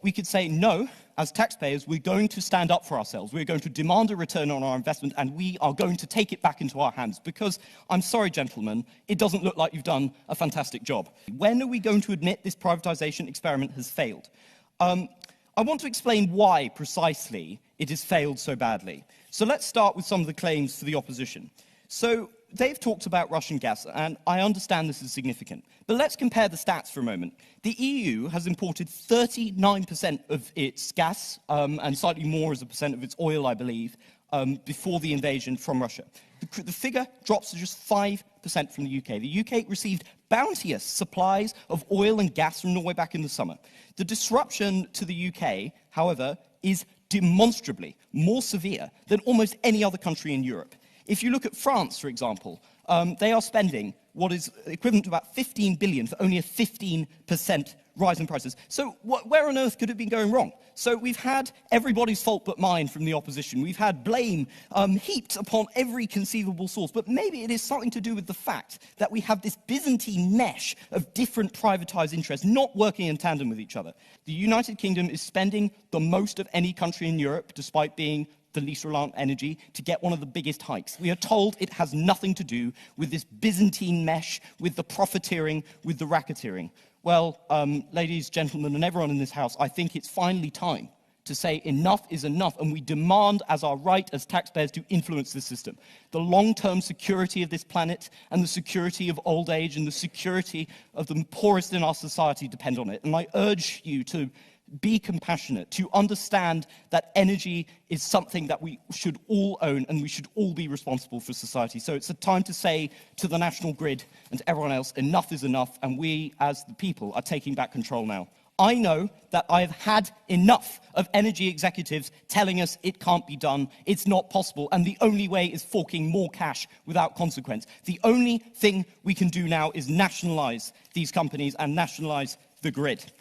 we could say, no, as taxpayers, we're going to stand up for ourselves. We're going to demand a return on our investment, and we are going to take it back into our hands. Because, I'm sorry, gentlemen, it doesn't look like you've done a fantastic job. When are we going to admit this privatization experiment has failed? I want to explain why, precisely, it has failed so badly. So let's start with some of the claims for the opposition. So they've talked about Russian gas, and I understand this is significant. But let's compare the stats for a moment. The EU has imported 39% of its gas, and slightly more as a percent of its oil, I believe, before the invasion from Russia. The figure drops to just 5% from the UK. The UK received bounteous supplies of oil and gas from Norway back in the summer. The disruption to the UK, however, is demonstrably more severe than almost any other country in Europe. If you look at France, for example, they are spending what is equivalent to about 15 billion for only a 15% rise in prices. So where on earth could it be going wrong? So we've had everybody's fault but mine from the opposition. We've had blame heaped upon every conceivable source. But maybe it is something to do with the fact that we have this Byzantine mesh of different privatized interests not working in tandem with each other. The United Kingdom is spending the most of any country in Europe, despite being the least reliant energy, to get one of the biggest hikes. We are told it has nothing to do with this Byzantine mesh, with the profiteering, with the racketeering. Well, ladies, gentlemen, and everyone in this house, I think it's finally time to say enough is enough, and we demand as our right as taxpayers to influence this system. The long-term security of this planet and the security of old age and the security of the poorest in our society depend on it. And I urge you to be compassionate, to understand that energy is something that we should all own and we should all be responsible for society. So it's a time to say to the national grid and to everyone else, enough is enough, and we as the people are taking back control now. I know that I've had enough of energy executives telling us it can't be done, it's not possible, and the only way is forking more cash without consequence. The only thing we can do now is nationalize these companies and nationalize the grid.